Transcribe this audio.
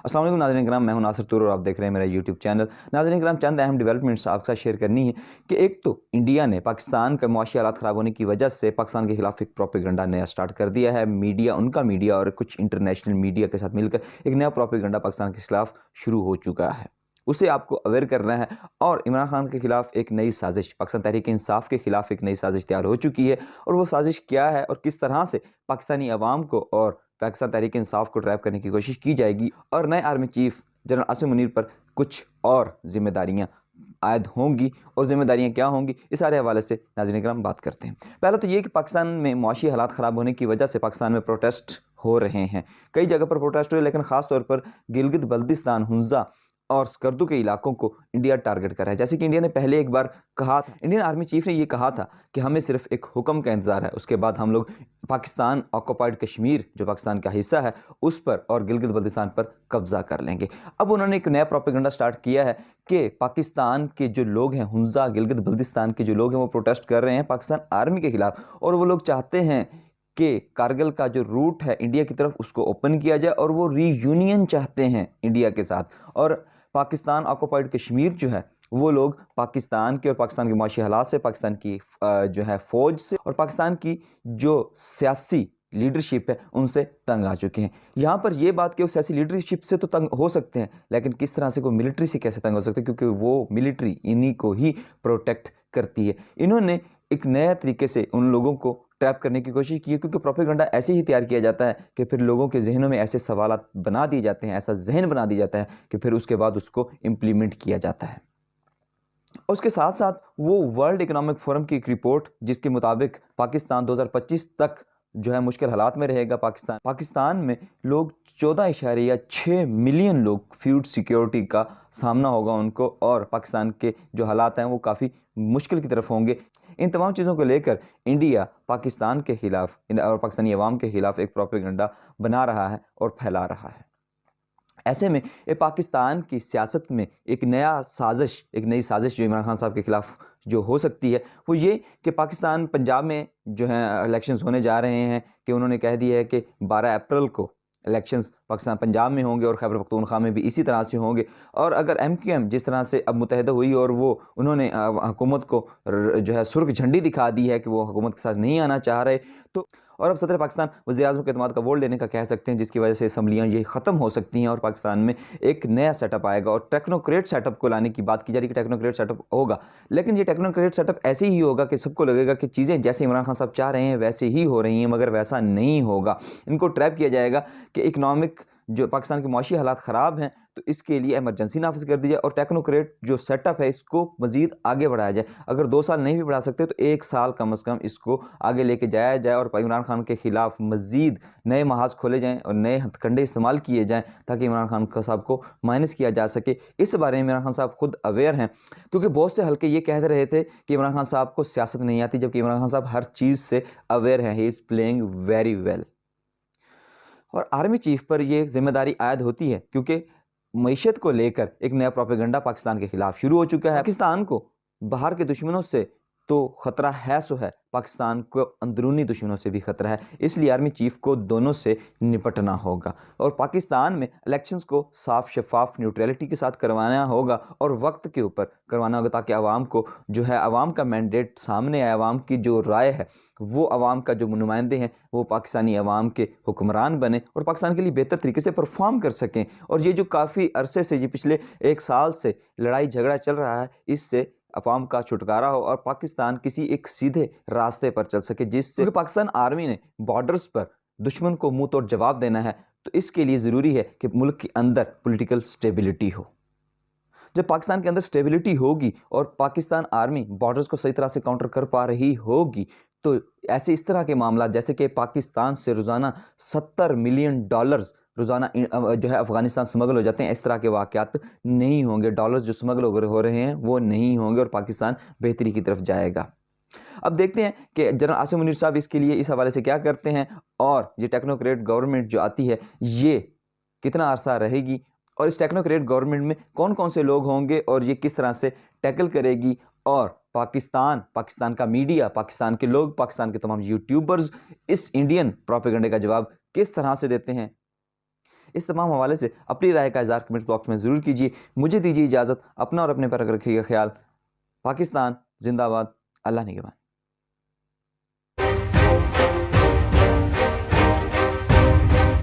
अस्सलाम वालेकुम नाज़रीन किराम, मैं हूं नासिर तूर और आप देख रहे हैं मेरा यूट्यूब चैनल। नाज़रीन किराम, चंद अहम डेवलपमेंट्स आपके साथ शेयर करनी है कि एक तो इंडिया ने पाकिस्तान के मुआशी हालात ख़राब होने की वजह से पाकिस्तान के खिलाफ एक प्रोपेगेंडा नया स्टार्ट कर दिया है। उनका मीडिया और कुछ इंटरनेशनल मीडिया के साथ मिलकर एक नया प्रोपेगेंडा पाकिस्तान के खिलाफ शुरू हो चुका है। उसे आपको अवेयर करना है और इमरान खान के खिलाफ एक नई साजिश, पाकिस्तान तहरीक इंसाफ के खिलाफ एक नई साजिश तैयार हो चुकी है। और वो साजिश क्या है और किस तरह से पाकिस्तानी अवाम को और पाकिस्तान तहरीक इंसाफ को ट्रैप करने की कोशिश की जाएगी और नए army chief general Asim Munir पर कुछ और जिम्मेदारियां आयद होंगी और जिम्मेदारियां क्या होंगी, इस सारे हवाले से नाज़रीन किराम बात करते हैं। पहला तो ये कि पाकिस्तान में मुआशी हालात ख़राब होने की वजह से पाकिस्तान में प्रोटेस्ट हो रहे हैं। कई जगह पर प्रोटेस्ट हुए, लेकिन ख़ास तौर पर गिलगित बल्तिस्तान, हुंजा और स्कर्दू के इलाकों को इंडिया टारगेट कर रहा है। जैसे कि इंडिया ने पहले एक बार कहा था, इंडियन आर्मी चीफ ने ये कहा था कि हमें सिर्फ एक हुक्म का इंतज़ार है, उसके बाद हम लोग पाकिस्तान ऑक्युपाइड कश्मीर जो पाकिस्तान का हिस्सा है उस पर और गिलगित बल्तिस्तान पर कब्जा कर लेंगे। अब उन्होंने एक नया प्रोपेगेंडा स्टार्ट किया है कि पाकिस्तान के जो लोग हैं, हुंजा गिलगित बल्तिस्तान के जो लोग हैं, वो प्रोटेस्ट कर रहे हैं पाकिस्तान आर्मी के खिलाफ और वो लोग चाहते हैं कि कारगिल का जो रूट है इंडिया की तरफ उसको ओपन किया जाए और वो रीयूनियन चाहते हैं इंडिया के साथ। और पाकिस्तान ऑक्युपाइड कश्मीर जो है वो लोग पाकिस्तान के और पाकिस्तान के माशी हालात से, पाकिस्तान की जो है फ़ौज से और पाकिस्तान की जो सियासी लीडरशिप है उनसे तंग आ चुके हैं। यहाँ पर यह बात कि वो सियासी लीडरशिप से तो तंग हो सकते हैं, लेकिन किस तरह से वो मिलिट्री से कैसे तंग हो सकते हैं, क्योंकि वो मिलिट्री इन्हीं को ही प्रोटेक्ट करती है। इन्होंने एक नया तरीके से उन लोगों को ट्रैप करने की कोशिश की है, क्योंकि प्रोपेगेंडा ऐसे ही तैयार किया जाता है कि फिर लोगों के जहनों में ऐसे सवालात बना दिए जाते हैं, ऐसा जहन बना दिया जाता है कि फिर उसके बाद उसको इम्प्लीमेंट किया जाता है। उसके साथ साथ वो वर्ल्ड इकोनॉमिक फोरम की एक रिपोर्ट जिसके मुताबिक पाकिस्तान 2025 तक जो है मुश्किल हालात में रहेगा। पाकिस्तान में लोग 14.6 मिलियन लोग फूड सिक्योरिटी का सामना होगा उनको, और पाकिस्तान के जो हालात हैं वो काफ़ी मुश्किल की तरफ होंगे। इन तमाम चीज़ों को लेकर इंडिया पाकिस्तान के खिलाफ और पाकिस्तानी अवाम के खिलाफ एक प्रोपेगेंडा बना रहा है और फैला रहा है। ऐसे में ये पाकिस्तान की सियासत में एक नई साजिश जो इमरान खान साहब के खिलाफ जो हो सकती है वो ये कि पाकिस्तान पंजाब में जो है इलेक्शंस होने जा रहे हैं, कि उन्होंने कह दिया है कि 12 अप्रैल को इलेक्शंस पाकिस्तान पंजाब में होंगे और खैबर पख्तूनख्वा में भी इसी तरह से होंगे। और अगर MQM जिस तरह से अब मुत्तहदा हुई और वो उन्होंने हुकूमत को जो है सुर्ख झंडी दिखा दी है कि वो हुकूमत के साथ नहीं आना चाह रहे, तो और अब सदर पाकिस्तान वज़ीर-ए-आज़म के एतमाद का वोट लेने का कह सकते हैं, जिसकी वजह से असम्बलियाँ ये ख़त्म हो सकती हैं और पाकिस्तान में एक नया सेटअप आएगा। और टेक्नोक्रेट सेटअप को लाने की बात की जा रही है कि टेक्नोक्रेट सेटअप होगा, लेकिन ये टेक्नोक्रेट सेटअप ऐसे ही होगा कि सबको लगेगा कि चीज़ें जैसे इमरान खान साहब चाह रहे हैं वैसे ही हो रही हैं, मगर वैसा नहीं होगा। इनको ट्रैप किया जाएगा कि इकनॉमिक जो पाकिस्तान के मुआशी हालात ख़राब हैं तो इसके लिए इमरजेंसी नाफिज कर दी जाए और टेक्नोक्रेट जो सेटअप है इसको मज़ीद आगे बढ़ाया जाए। अगर 2 साल नहीं भी बढ़ा सकते तो 1 साल कम से कम इसको आगे लेके जाया जाए और इमरान खान के खिलाफ मज़ीद नए महाज खोले जाएँ और नए हथकंडे इस्तेमाल किए जाएँ ताकि इमरान खान साहब को माइनस किया जा सके। इस बारे में इमरान खान साहब खुद अवेयर हैं, क्योंकि बहुत से हल्के ये कह रहे थे कि इमरान खान साहब को सियासत नहीं आती, जबकि इमरान खान साहब हर चीज़ से अवेयर हैं। He is playing very well. और आर्मी चीफ पर यह जिम्मेदारी आयद होती है क्योंकि मईशत को लेकर एक नया प्रोपेगेंडा पाकिस्तान के खिलाफ शुरू हो चुका है। पाकिस्तान को बाहर के दुश्मनों से तो खतरा है सो है, पाकिस्तान को अंदरूनी दुश्मनों से भी खतरा है, इसलिए आर्मी चीफ को दोनों से निपटना होगा और पाकिस्तान में इलेक्शंस को साफ शफाफ न्यूट्रलिटी के साथ करवाना होगा और वक्त के ऊपर करवाना होगा, ताकि आवाम को जो है आवाम का मैंडेट सामने आए, आवाम की जो राय है वो आवाम का जो नुमाइंदे हैं वो पाकिस्तानी आवाम के हुक्मरान बने और पाकिस्तान के लिए बेहतर तरीके से परफॉर्म कर सकें। और ये जो काफ़ी अरसे से, ये पिछले 1 साल से लड़ाई झगड़ा चल रहा है, इससे अवाम का छुटकारा हो और पाकिस्तान किसी एक सीधे रास्ते पर चल सके, जिससे पाकिस्तान आर्मी ने बॉर्डर्स पर दुश्मन को मुंह तोड़ जवाब देना है, तो इसके लिए ज़रूरी है कि मुल्क के अंदर पॉलिटिकल स्टेबिलिटी हो। जब पाकिस्तान के अंदर स्टेबिलिटी होगी और पाकिस्तान आर्मी बॉर्डर्स को सही तरह से काउंटर कर पा रही होगी, तो ऐसे इस तरह के मामला जैसे कि पाकिस्तान से रोज़ाना $70 मिलियन रोज़ाना जो है अफ़गानिस्तान स्मगल हो जाते हैं, इस तरह के वाक़यात नहीं होंगे। डॉलर्स जो स्मगल हो रहे हैं वो नहीं होंगे और पाकिस्तान बेहतरी की तरफ जाएगा। अब देखते हैं कि जनरल आसिम मुनीर साहब इसके लिए इस हवाले से क्या करते हैं और ये टेक्नोक्रेट गवर्नमेंट जो आती है ये कितना अरसा रहेगी और इस टेक्नोक्रेट गवर्नमेंट में कौन कौन से लोग होंगे और ये किस तरह से टैकल करेगी। और पाकिस्तान का मीडिया, पाकिस्तान के लोग, पाकिस्तान के तमाम यूट्यूबर्स इस इंडियन प्रोपेगेंडे का जवाब किस तरह से देते हैं, इस तमाम हवाले से अपनी राय का इज़हार कमेंट बॉक्स में ज़रूर कीजिए। मुझे दीजिए इजाज़त। अपना और अपने पर रखिएगा ख्याल। पाकिस्तान जिंदाबाद। अल्लाह निगहबान।